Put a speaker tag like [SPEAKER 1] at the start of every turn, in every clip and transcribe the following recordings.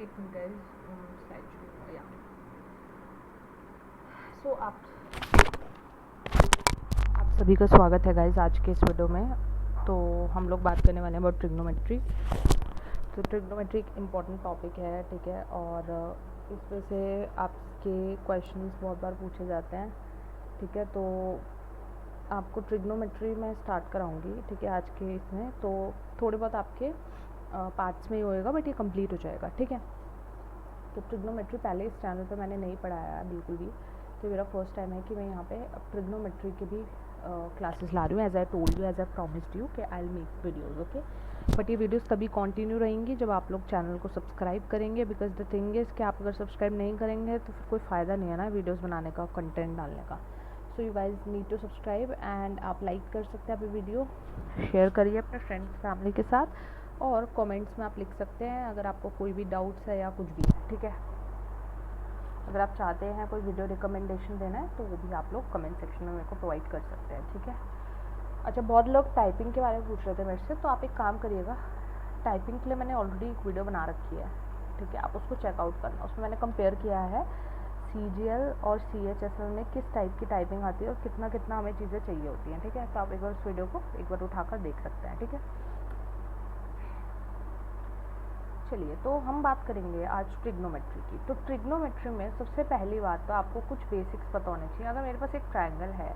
[SPEAKER 1] एक minute guys, slide शुरू या सो आप सभी का स्वागत है गाइस आज के इस वीडियो में। तो हम लोग बात करने वाले हैं अबाउट ट्रिग्नोमेट्री। तो ट्रिग्नोमेट्री एक इम्पॉर्टेंट टॉपिक है, ठीक है, और इसमें से आपके क्वेश्चंस बहुत बार पूछे जाते हैं, ठीक है। तो आपको ट्रिग्नोमेट्री में स्टार्ट कराऊंगी, ठीक है, आज के इसमें। तो थोड़े बहुत आपके पार्ट्स में ही होएगा, बट ये कंप्लीट हो जाएगा, ठीक है। तो ट्रिग्नोमेट्री पहले इस चैनल पे मैंने नहीं पढ़ाया है बिल्कुल भी, तो मेरा फर्स्ट टाइम है कि मैं यहाँ पे ट्रिग्नोमेट्री की भी क्लासेस ला रही हूँ। As I told you, as I promised you कि I will make videos, okay. But ये वीडियोस तभी कंटिन्यू रहेंगी जब आप लोग चैनल को सब्सक्राइब करेंगे, बिकॉज द थिंग इज़ कि आप अगर सब्सक्राइब नहीं करेंगे तो फिर कोई फ़ायदा नहीं है ना वीडियोज़ बनाने का, कंटेंट डालने का। So you guys need to subscribe and आप लाइक कर सकते हैं अभी वीडियो, शेयर करिए अपने फ्रेंड्स फैमिली के साथ, और कमेंट्स में आप लिख सकते हैं अगर आपको कोई भी डाउट्स है या कुछ भी है, ठीक है। अगर आप चाहते हैं कोई वीडियो रिकमेंडेशन देना है तो वो भी आप लोग कमेंट सेक्शन में मेरे को प्रोवाइड कर सकते हैं, ठीक है। अच्छा, बहुत लोग टाइपिंग के बारे में पूछ रहे थे मेरे से, तो आप एक काम करिएगा, टाइपिंग के लिए मैंने ऑलरेडी एक वीडियो बना रखी है, ठीक है, आप उसको चेकआउट करना। उसमें मैंने कंपेयर किया है CGL और CHSL में किस टाइप की टाइपिंग आती है और कितना कितना हमें चीज़ें चाहिए होती हैं, ठीक है। तो आप एक बार उस वीडियो को एक बार उठाकर देख सकते हैं, ठीक है। चलिए, तो हम बात करेंगे आज ट्रिग्नोमेट्री की। तो ट्रिग्नोमेट्री में सबसे पहली बात तो आपको कुछ बेसिक्स पता होने चाहिए। अगर मेरे पास एक ट्रायंगल है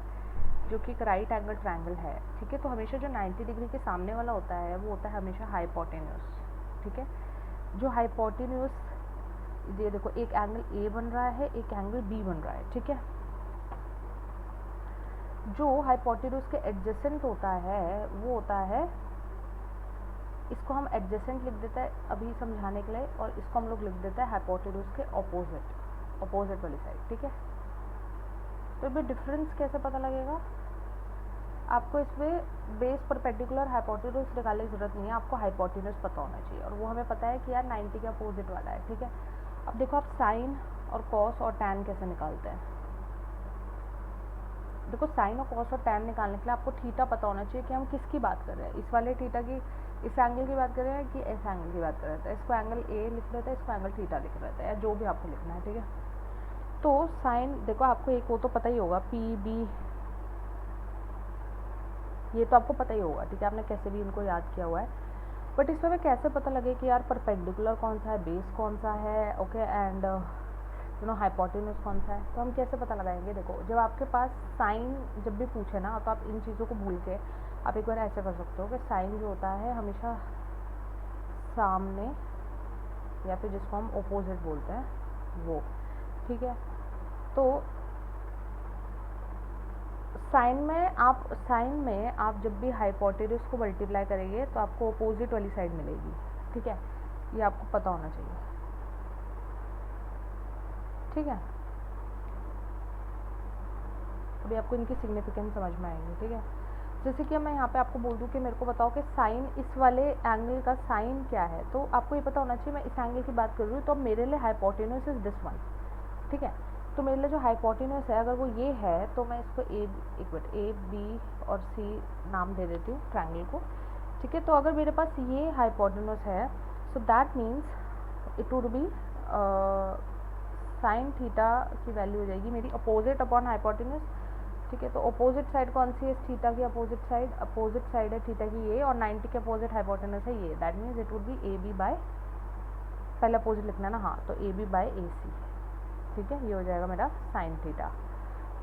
[SPEAKER 1] जो कि एक राइट एंगल ट्रायंगल है, ठीक है, तो हमेशा जो 90 डिग्री के सामने वाला होता है वो होता है हमेशा हाइपोटेन्यूस, ठीक है। जो हाइपोटेन्यूस, ये देखो, एक एंगल A बन रहा है, एक एंगल B बन रहा है, ठीक है। जो हाइपोटेन्यूस के एडजेसेंट होता है वो होता है, इसको हम एडजेसेंट लिख देते हैं अभी समझाने के लिए, और इसको हम लोग लिख देते हैं हाइपोटेन्यूस के ऑपोजिट वाली साइड, ठीक है। तो भी डिफरेंस कैसे पता लगेगा आपको? इसमें बेस परपेंडिकुलर हाइपोटेन्यूस निकालने की जरूरत नहीं है, आपको हाइपोटेन्यूस पता होना चाहिए, और वो हमें पता है कि यार 90 के अपोजिट वाला है, ठीक है। अब देखो, आप साइन और कॉस और टैन कैसे निकालते हैं। देखो, साइन और कॉस और टैन निकालने के लिए आपको थीटा पता होना चाहिए कि हम किसकी बात कर रहे हैं। इस वाले थीटा की, इस एंगल की बात कर रहे हैं कि इस एंगल की बात कर रहे हैं। इसको एंगल A लिख रहे थे, इसको एंगल थीटा लिख रहे थे, या जो भी आपको लिखना है, ठीक है। तो साइन, देखो आपको एक वो तो पता ही होगा, PB, ये तो आपको पता ही होगा, ठीक है, आपने कैसे भी इनको याद किया हुआ है। बट इसमें हमें कैसे पता लगे कि यार परपेंडिकुलर कौन सा है, बेस कौन सा है, ओके, एंड हाइपोटेन्यूस कौन सा है। तो हम कैसे पता लगाएंगे? देखो, जब आपके पास साइन जब भी पूछे ना, तो आप इन चीज़ों को भूल के आप एक बार ऐसे कर सकते हो कि साइन जो होता है हमेशा सामने, या फिर जिसको हम ऑपोजिट बोलते हैं वो, ठीक है। तो साइन में आप जब भी हाइपोटेन्यूस को मल्टीप्लाई करेंगे तो आपको ऑपोजिट वाली साइड मिलेगी, ठीक है। ये आपको पता होना चाहिए, ठीक है। अभी आपको इनकी सिग्निफिकेंस समझ में आएंगे, ठीक है। जैसे कि मैं यहाँ पे आपको बोल दूँ कि मेरे को बताओ कि साइन, इस वाले एंगल का साइन क्या है, तो आपको ये पता होना चाहिए मैं इस एंगल की बात कर रही हूँ, तो अब मेरे लिए हाइपोटेन्यूस इज दिस वन, ठीक है। तो मेरे लिए जो हाइपोटेन्यूस है, अगर वो ये है, तो मैं इसको A, B और C नाम दे देती हूँ ट्रायंगल को, ठीक है। तो अगर मेरे पास ये हाइपोटेन्यूस है, so that means it would B sine theta की वैल्यू हो जाएगी मेरी अपोजिट अपॉन हाइपोटेन्यूस, ठीक है। तो अपोजिट साइड कौन सी है? थीटा की अपोजिट साइड है थीटा की ये, और 90 के अपोजिट हाइपोटेन्यूस है ये, that means it would be AB by, पहले अपोजिट लिखना है ना, हाँ, तो AB बाय AC, ठीक है। ये हो जाएगा मेरा साइन थीटा,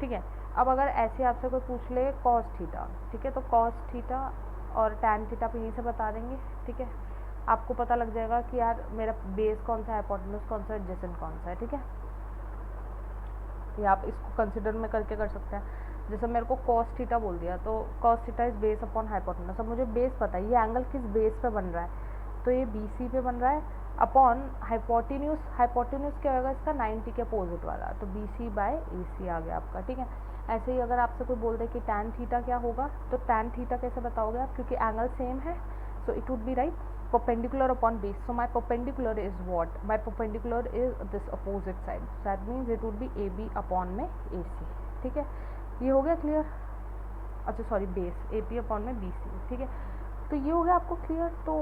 [SPEAKER 1] ठीक है। अब अगर ऐसे आपसे कोई पूछ ले कॉस थीटा, ठीक है, तो कॉस थीटा और टैन थीटा आप यहीं से बता देंगे, ठीक है। आपको पता लग जाएगा कि यार मेरा बेस कौन सा है, हाइपोटेन्यूस कौन सा है, एडजेसेंट कौन सा है, ठीक है। ये आप इसको कंसिडर में करके कर सकते हैं। जैसे मेरे को कॉस थीटा बोल दिया, तो cos theta is base upon hypotenuse. अब मुझे बेस पता है, ये एंगल किस बेस पे बन रहा है, तो ये BC पे बन रहा है, अपॉन हाइपोटेन्यूस क्या होगा इसका? 90 के अपोजिट वाला, तो BC बाय AC आ गया आपका, ठीक है। ऐसे ही अगर आपसे कोई बोल दे कि टैन थीटा क्या होगा, तो टैन थीटा कैसे बताओगे आप? क्योंकि एंगल सेम है, so it would B right perpendicular upon base. So my perpendicular is what? My perpendicular is this opposite side. So that means it would be AB upon में AC, ठीक है। ये हो गया क्लियर? अच्छा sorry, base AP upon में BC, ठीक है। तो ये हो गया आपको क्लियर। तो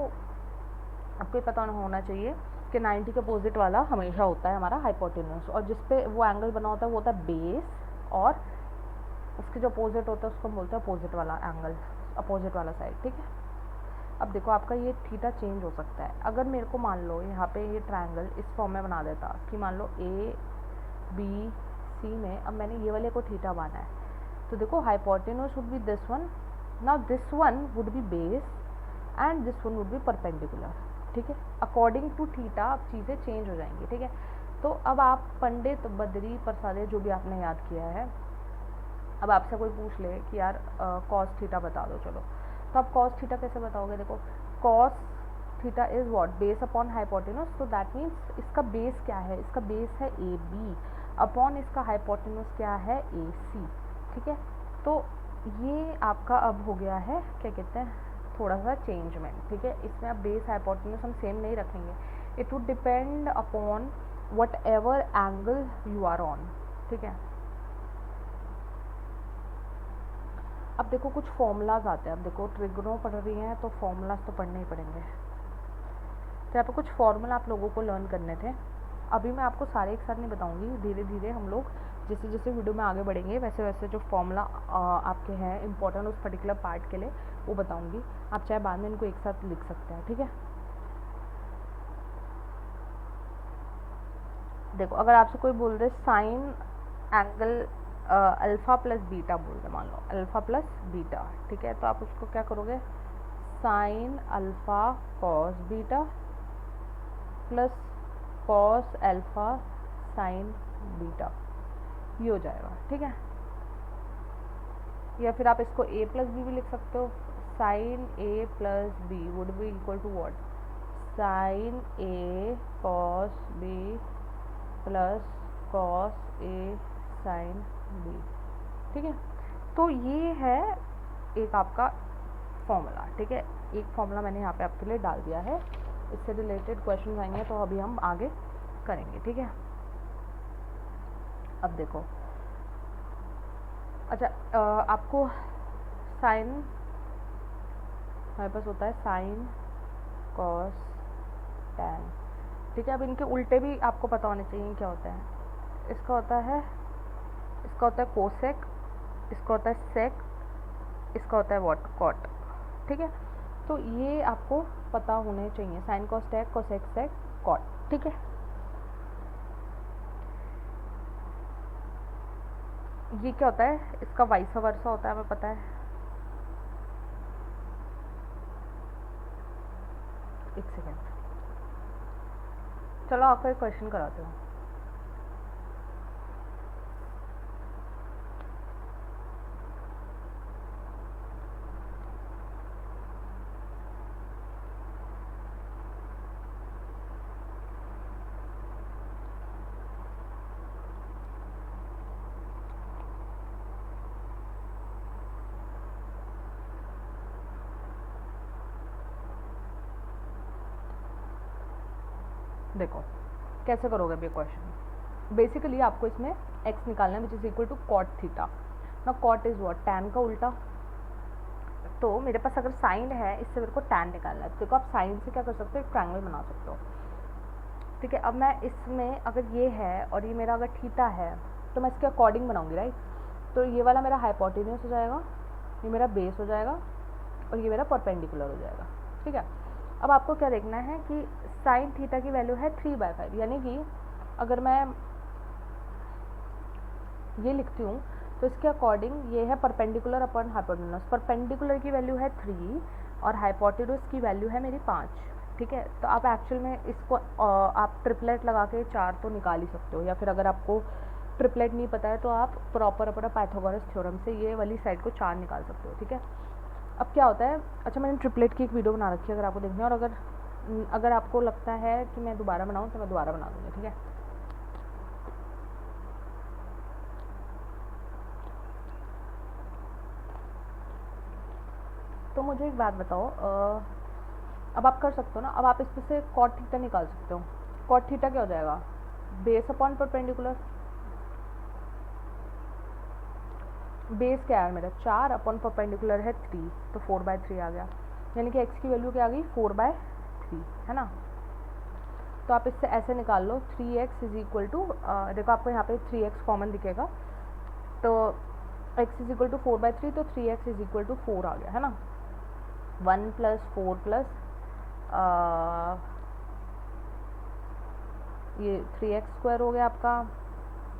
[SPEAKER 1] आपको ये पता होना चाहिए कि 90 के अपोजिट वाला हमेशा होता है हमारा हाइपोटेन्यूस, और जिस पे वो एंगल बना होता है वो होता है बेस, और उसके जो अपोजिट होता है उसको हम बोलते हैं अपोजिट वाला एंगल, अपोजिट वाला साइड, ठीक है। अब देखो आपका ये थीटा चेंज हो सकता है। अगर मेरे को मान लो यहाँ पे ये ट्रायंगल इस फॉर्म में बना देता कि मान लो ए बी सी में, अब मैंने ये वाले को थीटा माना है, तो देखो hypotenuse would be this one, now this one would be base and this one would be perpendicular, ठीक है। अकॉर्डिंग टू थीटा अब चीज़ें चेंज हो जाएंगी, ठीक है। तो अब आप पंडित बद्री प्रसाद जो भी आपने याद किया है, अब आपसे कोई पूछ ले कि यार कॉस थीटा बता दो, चलो, तो आप कॉस थीटा कैसे बताओगे? देखो cos theta is what, base upon hypotenuse, तो दैट मीन्स इसका बेस क्या है, इसका बेस है ए बी अपॉन इसका हाइपोटेन्यूस क्या है ए सी, ठीक है। तो ये आपका अब हो गया है क्या कहते हैं थोड़ा सा चेंजमेंट, ठीक है। इसमें अब बेस हाइपोटेन्यूस हम सेम नहीं रखेंगे, it would depend upon whatever angle you are on, ठीक है। अब देखो कुछ फॉर्मूलाज आते हैं, अब देखो ट्रिग्नो पढ़ रही हैं तो फॉर्मूलाज तो पढ़ने ही पड़ेंगे, तो यहाँ पे कुछ फॉर्मूला आप लोगों को लर्न करने थे। अभी मैं आपको सारे एक साथ नहीं बताऊंगी, धीरे धीरे हम लोग जैसे जैसे वीडियो में आगे बढ़ेंगे वैसे वैसे जो फॉर्मूला आपके हैं इंपॉर्टेंट उस पर्टिकुलर पार्ट के लिए वो बताऊंगी। आप चाहे बाद में इनको एक साथ लिख सकते हैं, ठीक है। देखो अगर आपसे कोई बोल दे sine angle alpha plus beta बोल दे, मान लो अल्फ़ा प्लस बीटा, ठीक है, तो आप उसको क्या करोगे, sine alpha cos beta plus cos alpha sine beta, ये हो जाएगा, ठीक है। या फिर आप इसको a प्लस बी भी लिख सकते हो, sine a plus b would be equal to what, sine a cos b plus cos a sine b, ठीक है। तो ये है एक आपका फॉर्मूला, ठीक है। एक फॉर्मूला मैंने यहाँ पे आपके लिए डाल दिया है, इससे रिलेटेड क्वेश्चन आएंगे तो अभी हम आगे करेंगे, ठीक है। अब देखो अच्छा आपको साइन, हमारे पास होता है साइन कॉस टैन, ठीक है। अब इनके उल्टे भी आपको पता होने चाहिए क्या होता है, इसका होता है कोसेक, इसका होता है सेक, इसका होता है व्हाट, कॉट, ठीक है। तो ये आपको पता होने चाहिए, साइन कॉस टैक कोसेक सेक कॉट, ठीक है। ये क्या होता है, इसका वाइस वर्सा होता है, हमें पता है। एक सेकेंड, चलो आपको एक क्वेश्चन कराते हूँ। देखो कैसे करोगे अभी क्वेश्चन, बेसिकली आपको इसमें x निकालना है which is equal to cot theta. ना कॉट इज व्हाट, टैन का उल्टा, तो मेरे पास अगर साइन है इससे मेरे को टैन निकालना है, तो देखो आप साइन से क्या कर सकते हो, एक ट्रायंगल बना सकते हो, ठीक है। अब मैं इसमें अगर ये है और ये मेरा अगर थीटा है तो मैं इसके अकॉर्डिंग बनाऊंगी, राइट। तो ये वाला मेरा हाइपोटेन्यूस हो जाएगा, ये मेरा बेस हो जाएगा और ये मेरा परपेंडिकुलर हो जाएगा, ठीक है। अब आपको क्या देखना है कि साइन थीटा की वैल्यू है 3/5, यानी कि अगर मैं ये लिखती हूँ तो इसके अकॉर्डिंग ये है परपेंडिकुलर अपॉन हाइपोटेन्यूस, परपेंडिकुलर की वैल्यू है 3 और हाइपोटेन्यूस की वैल्यू है मेरी 5, ठीक है। तो आप एक्चुअल में इसको आप ट्रिपलेट लगा के 4 तो निकाल ही सकते हो, या फिर अगर आपको ट्रिपलेट नहीं पता है तो आप प्रॉपर अपना पाइथागोरस थ्योरम से ये वाली साइड को 4 निकाल सकते हो, ठीक है। अब क्या होता है, अच्छा मैंने ट्रिपलेट की एक वीडियो बना रखी है अगर आपको देखनी है, और अगर आपको लगता है कि मैं दोबारा बनाऊँ तो मैं दोबारा बना दूँगी, ठीक है। तो मुझे एक बात बताओ, अब आप कर सकते हो ना, अब आप इसमें से कॉट थीटा निकाल सकते हो। कॉट थीटा क्या हो जाएगा, बेस अपॉन परपेंडिकुलर, बेस क्या है मेरा 4 अपॉन परपेंडिकुलर है 3, तो 4/3 आ गया, यानी कि x की वैल्यू क्या आ गई 4/3, है ना। तो आप इससे ऐसे निकाल लो 3x इज इक्वल टू, देखो आपको यहाँ पे 3x कॉमन दिखेगा, तो x इज इक्वल टू 4/3, तो 3x इज इक्वल टू 4 आ गया है ना। 1 + 4 प्लस ये 3x² हो गया आपका,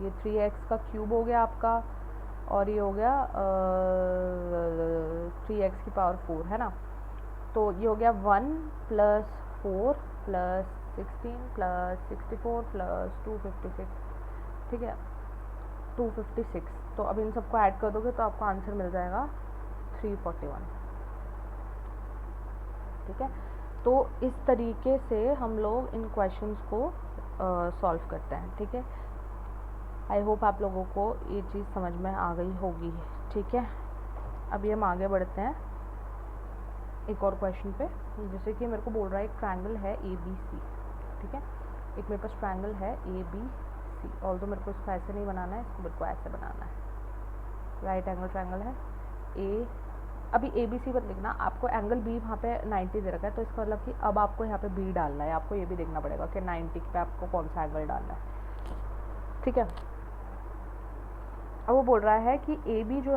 [SPEAKER 1] ये 3x का क्यूब हो गया आपका, और ये हो गया 3x की पावर 4 है ना। तो ये हो गया 1 + 4 + 16 + 64 + 256, ठीक है 256। तो अब इन सबको ऐड कर दोगे तो आपको आंसर मिल जाएगा 341, ठीक है। तो इस तरीके से हम लोग इन क्वेश्चंस को सॉल्व करते हैं, ठीक है। आई होप आप लोगों को ये चीज़ समझ में आ गई होगी, ठीक है। अभी हम आगे बढ़ते हैं एक और क्वेश्चन पे। जैसे कि मेरे को बोल रहा है एक ट्रायंगल है ABC, ठीक है। एक मेरे पास ट्रायंगल है ABC, ऑल्दो मेरे को इसको ऐसे नहीं बनाना है, इसको मेरे को ऐसे बनाना है। राइट एंगल ट्रायंगल है A, अभी ABC मत लिखना, आपको एंगल B वहाँ पे 90 दे रखा है, तो इसका मतलब कि अब आपको यहाँ पे B डालना है। आपको ये भी देखना पड़ेगा कि 90 पे आपको कौन सा एंगल डालना है, ठीक है। अब वो बोल रहा है कि AB जो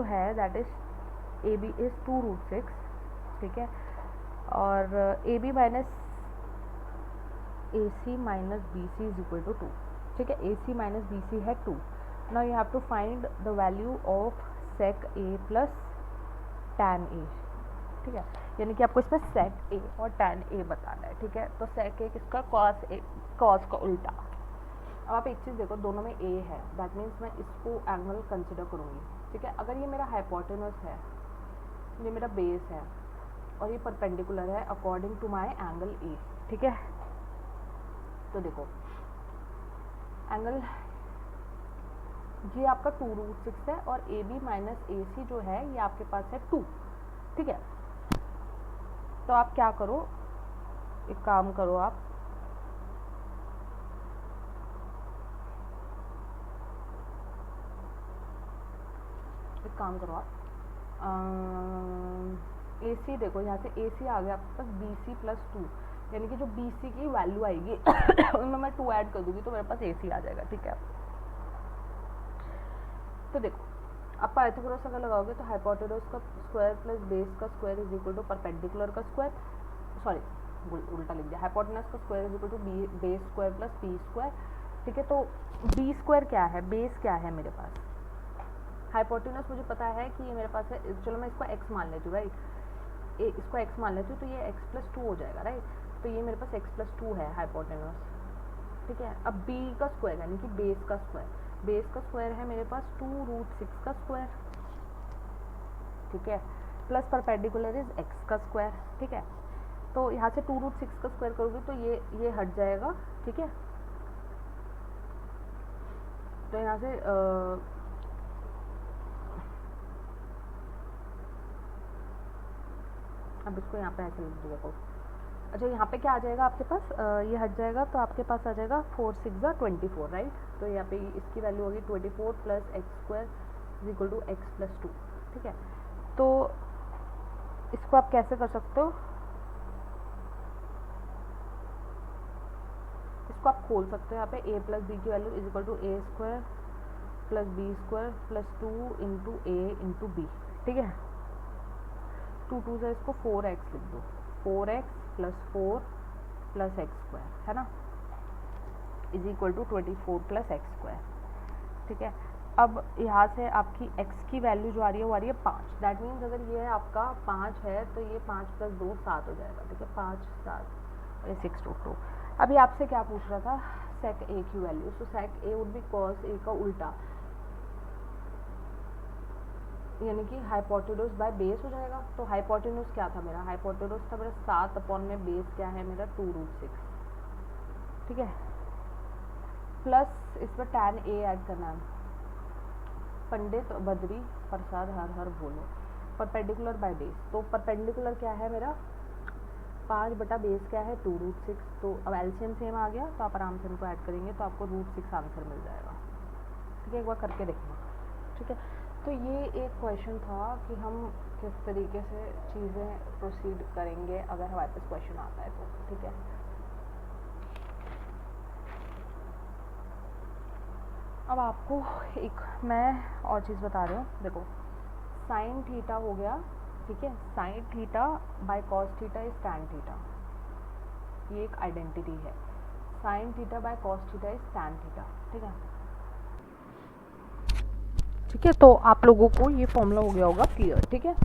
[SPEAKER 1] है दैट इज AB इज 2√6, ठीक है। और AB minus AC minus BC is equal to 2, ठीक है। AC माइनस BC है 2। Now you have to find the value of sec A plus tan A, ठीक है। यानी कि आपको इसमें sec A और tan A बताना है, ठीक है। तो sec A किसका, cos का उल्टा। अब आप एक चीज़ देखो, दोनों में A है, दैट मीन्स मैं इसको एंगल कंसिडर करूँगी, ठीक है। अगर ये मेरा हाइपोटेनस है, ये मेरा बेस है, और ये परपेंडिकुलर है according to my angle A, ठीक है। तो देखो एंगल ये आपका 2√6 है, और AB माइनस AC जो है ये आपके पास है 2, ठीक है। तो आप क्या करो, एक काम करो, आप AC देखो, यहाँ से AC आ गया आपके पास BC + 2, यानी कि जो BC की वैल्यू आएगी उनमें मैं 2 ऐड कर दूंगी तो मेरे पास AC आ जाएगा, ठीक है। तो देखो आप पाइथागोरस अगर लगाओगे तो हाइपोटेनस का स्क्वायर प्लस बेस का square is equal to perpendicular का स्क्वायर, सॉरी उल्टा लिख दिया, हाइपोटेनस का square is equal to base square plus b square, ठीक है। तो बी स्क्वायर क्या है, बेस क्या है मेरे पास, हाइपोटेनस मुझे पता है कि ये मेरे पास है, चलो मैं इसको x मान लेती हूँ, राइट। इसको x मान लेती हूँ तो ये x + 2 हो जाएगा, राइट। तो ये मेरे पास x + 2 है हाइपोटेनस, ठीक है। अब b का स्क्वायर यानी कि बेस का स्क्वायर है मेरे पास 2√6 का स्क्वायर, ठीक है, प्लस परपेंडिकुलर इज x का स्क्वायर, ठीक है। तो यहाँ से 2√6 का स्क्वायर करोगे तो ये हट जाएगा, ठीक है। तो यहाँ से अब इसको यहाँ पे ऐसे लिख दो, देखो। अच्छा यहाँ पे क्या आ जाएगा आपके पास, ये हट जाएगा तो आपके पास आ जाएगा 4 × 6 = 24, राइट। तो यहाँ पे इसकी वैल्यू होगी 24 + x² is equal to x + 2, ठीक है। तो इसको आप कैसे कर सकते हो, इसको आप खोल सकते हो। यहाँ पे a + b की value is equal to a² + b² + 2 × a × b, ठीक है। 2 से इसको 4x लिख दो, 4x + 4 + x², है ना, इज इक्वल टू 24 + x², ठीक है। अब यहाँ से आपकी x की वैल्यू जो आ रही है वो आ रही है 5, दैट मीन्स अगर ये है आपका 5 है तो ये 5 + 2 7 हो जाएगा, ठीक है। 5 7 और 6 2। अभी आपसे क्या पूछ रहा था, sec A की वैल्यू, तो sec A would be cos A का उल्टा, यानी कि हाइपोटेनस बाय बेस हो जाएगा। तो हाइपोटेनस क्या था मेरा, हाइपोटेनस था मेरा 7 अपॉन में बेस क्या है मेरा 2√6, ठीक है। प्लस इस पर tan A ऐड करना है, पंडित बद्री प्रसाद हर हर बोलो, परपेंडिकुलर बाय बेस। तो परपेंडिकुलर क्या है मेरा 5 बटा बेस क्या है 2√6, तो अब एलसीएम सेम आ गया तो आप आराम से इनको ऐड करेंगे तो आपको √6 आंसर मिल जाएगा, ठीक है। एक बार करके देखना, ठीक है। तो ये एक क्वेश्चन था कि हम किस तरीके से चीज़ें प्रोसीड करेंगे अगर हमारे पास क्वेश्चन आता है तो, ठीक है। अब आपको एक मैं और चीज़ बता रही हूँ, देखो साइन थीटा हो गया, ठीक है, sine theta by cos theta is tan theta, ये एक आइडेंटिटी है, sine theta by cos theta is tan theta, ठीक है। ठीक है, तो आप लोगों को ये फॉर्मूला हो गया होगा क्लियर, ठीक है।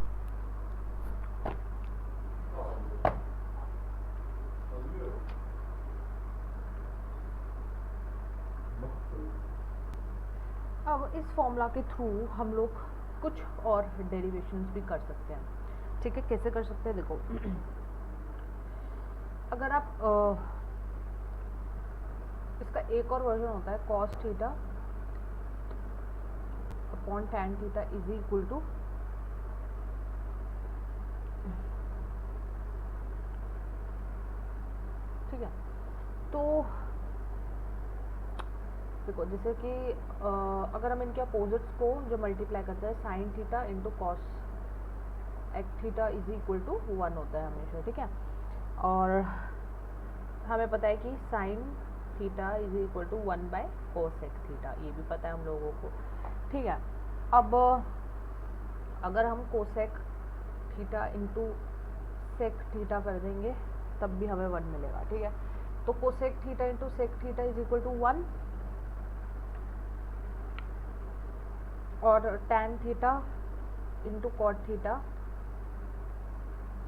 [SPEAKER 1] अब इस फॉर्मूला के थ्रू हम लोग कुछ और डेरिवेशंस भी कर सकते हैं, ठीक है। कैसे कर सकते हैं, देखो अगर आप इसका एक और वर्जन होता है cos theta upon tan theta is equal to ठीक है। तो देखो जैसे कि अगर हम इनके अपोजिट्स को जो मल्टीप्लाई करते हैं, sine theta into cosec theta is equal to 1 होता है हमेशा, ठीक है। और हमें पता है कि sine theta is equal to 1 by cosec theta, ये भी पता है हम लोगों को, ठीक है। अब अगर हम cosec theta into sec theta कर देंगे तब भी हमें 1 मिलेगा, ठीक है। तो cosec theta into sec theta is equal to 1 और tan theta into cot theta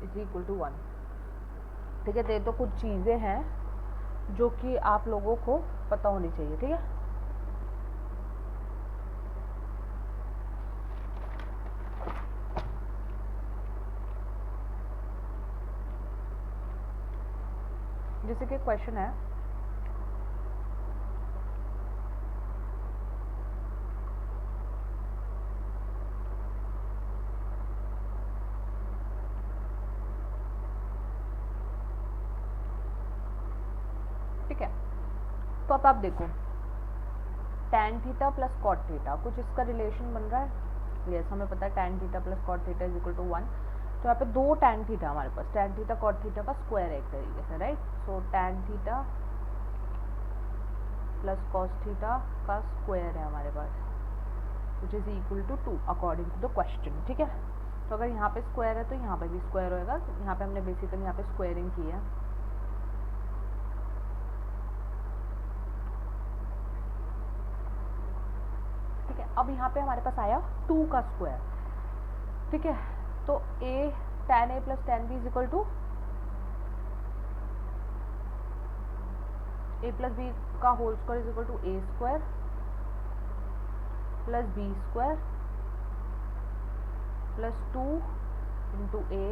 [SPEAKER 1] is equal to 1, ठीक है। तो कुछ चीज़ें हैं जो कि आप लोगों को पता होनी चाहिए, ठीक है। जैसे कि क्वेश्चन है ठीक है, तो अब आप देखो tan theta plus cot theta, कुछ इसका रिलेशन बन रहा है। यस, हमें पता है tan theta plus cot theta is equal to 1। तो यहाँ पे दो टैन थीटा हमारे पास, टैन थीटा कॉट थीटा का स्क्वायर है एक तरीके से, right. So tan theta plus cos theta का स्क्वायर है हमारे पास, which is equal to 2 according to the question, ठीक है। तो अगर यहाँ पे स्क्वायर है तो यहाँ पे भी स्क्वायर होएगा, यहाँ पे हमने बेसिकली यहाँ पे स्क्वायरिंग की है, ठीक है। अब यहाँ पे हमारे पास आया 2 का स्क्वायर, ठीक है। तो a tan a plus tan b is equal to a plus B का whole square is equal to a square plus b square plus 2 into a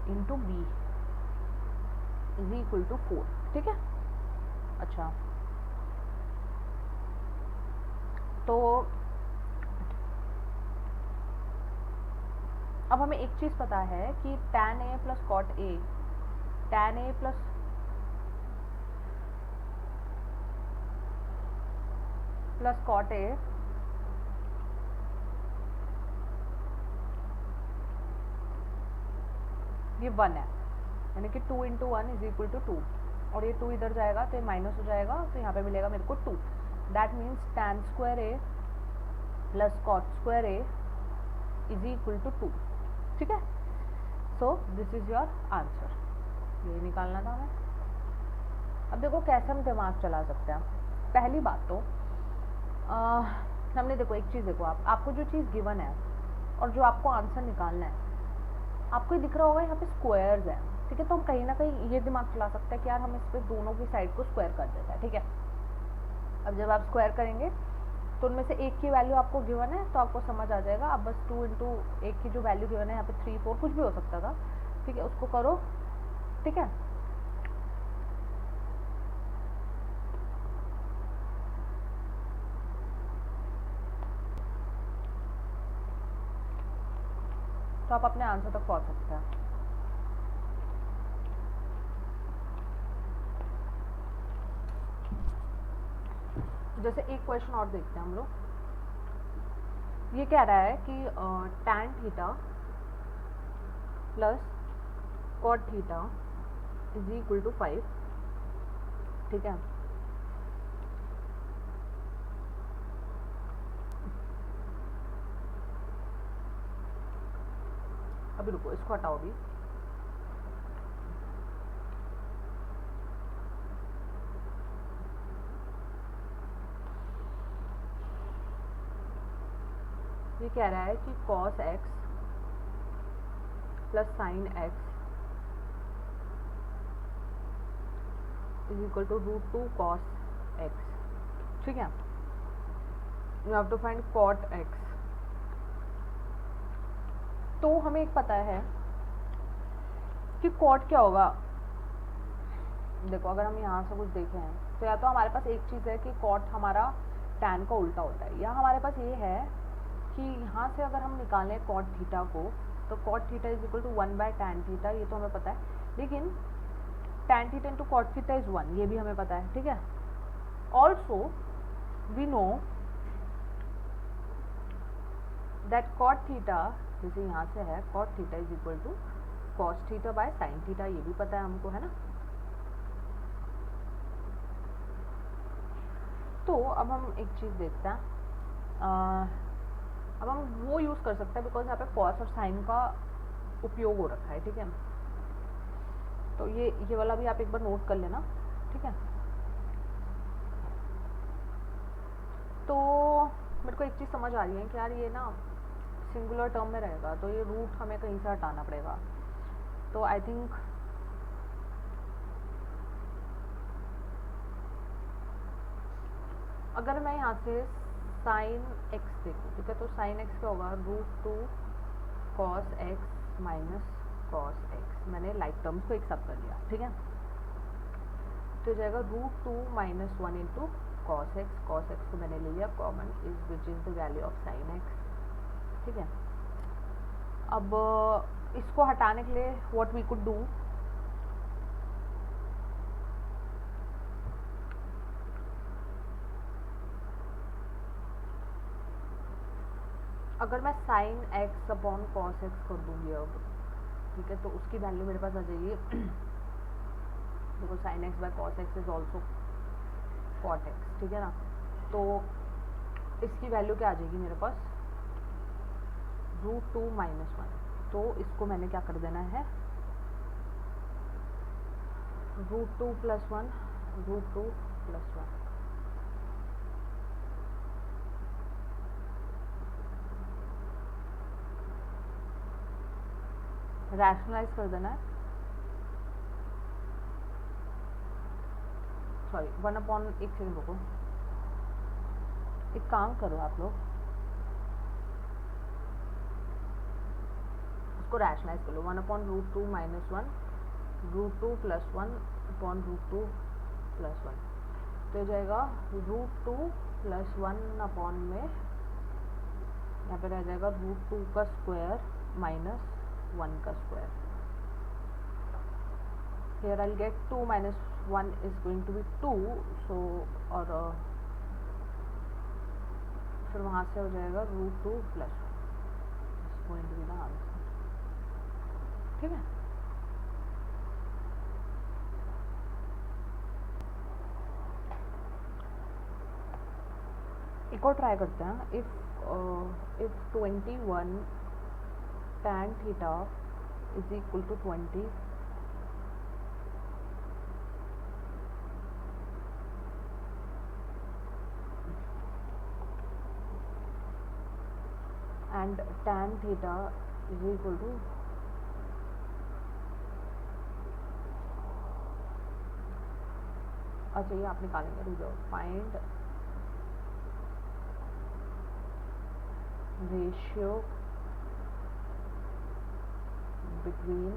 [SPEAKER 1] into B is equal to 4, ठीक है। अच्छा, तो अब हमें एक चीज़ पता है कि tan a plus cot a, tan a plus cot a ये 1 है, यानी कि 2 इंटू 1 इज इक्वल टू 2, और ये 2 इधर जाएगा तो ये माइनस हो जाएगा, तो यहाँ पे मिलेगा मेरे को 2। That means tan square a plus cot square a is equal to 2, ठीक है। So this is your answer, ये निकालना था हमें। अब देखो कैसे हम दिमाग चला सकते हैं। पहली बात तो हमने देखो एक चीज़ देखो, आपको जो चीज़ गिवन है और जो आपको आंसर निकालना है, आपको ये दिख रहा होगा यहाँ पे स्क्वायर्स है, ठीक है। तो हम कहीं ना कहीं ये दिमाग चला सकते हैं कि यार हम इस पे दोनों की साइड को स्क्वायर कर देते हैं, ठीक है। अब जब आप स्क्वायर करेंगे तो उनमें से एक की वैल्यू आपको गिवन है तो आपको समझ आ जाएगा। अब बस 2 इंटू एक की जो वैल्यू गिवन है यहाँ पे 3 4 कुछ भी हो सकता था, ठीक है, उसको करो, ठीक है। तो आप अपने आंसर तक पहुँच सकते हैं। जैसे एक क्वेश्चन और देखते हैं हम लोग। ये कह रहा है कि tan theta plus cot theta is equal to 5, ठीक है। अभी रुको, इसको हटाओ अभी। ये कह रहा है कि cos x plus sine x is equal to √2 cos x, ठीक है। You have to find cot x। तो हमें एक पता है कि cot क्या होगा। देखो अगर हम यहाँ से कुछ देखें तो या तो हमारे पास एक चीज़ है कि cot हमारा tan का उल्टा होता है, या हमारे पास ये है कि यहाँ से अगर हम निकालें cot थीटा को तो cot theta is equal to 1/tan theta, ये तो हमें पता है। लेकिन tan theta into cot theta is 1, ये भी हमें पता है, ठीक है। Also we know that cot theta, जैसे यहाँ से है cot theta is equal to cos theta by sin theta, ये भी पता है हमको, है ना। तो अब हम एक चीज़ देखते हैं, अब हम वो यूज़ कर सकते हैं बिकॉज यहाँ पे cos और sin का उपयोग हो रखा है, ठीक है। तो ये वाला भी आप एक बार नोट कर लेना, ठीक है। तो मेरे को एक चीज़ समझ आ रही है कि यार ये ना सिंगुलर टर्म में रहेगा, तो ये रूट हमें कहीं से हटाना पड़ेगा। तो आई थिंक अगर मैं यहाँ से साइन एक्स देखूँ, ठीक है, तो साइन एक्स क्या होगा, √2 cos x minus cos x। मैंने लाइक टर्म्स को एक साथ कर लिया, ठीक है। तो जाएगा √2 माइनस 1 इंटू cos x को मैंने ले लिया common, is which is the value of sine x, ठीक है। अब इसको हटाने के लिए व्हाट वी कुड डू, अगर मैं sine x upon cos x कर दूंगी अब, ठीक है, तो उसकी वैल्यू मेरे पास आ जाएगी देखो sine x by cos x is also cot x, ठीक है ना। तो इसकी वैल्यू क्या आ जाएगी मेरे पास, √2 माइनस 1। तो इसको मैंने क्या कर देना है, √2 प्लस 1, √2 प्लस 1, रैशनलाइज कर देना है, सॉरी 1 अपॉन, एक सेकंड रुको, एक काम करो आप लोग, उसको रैशनलाइज कर लो। 1 upon √2 minus 1, √2 plus 1 upon √2 plus 1, तो हो जाएगा √2 प्लस 1 अपॉन में यहाँ पे रह जाएगा √2 का स्क्वायर माइनस 1 का square. Here I'll get 2 minus 1 is going to be 2, so और फिर वहाँ से हो जाएगा √2 plus 1 is going to be the answer, ठीक है। एक और ट्राई करते हैं। If 21 tan theta is equal to 20 and tan theta is equal to अच्छा ये आप निकालेंगे, रुक जाओ, फाइंड रेशियो between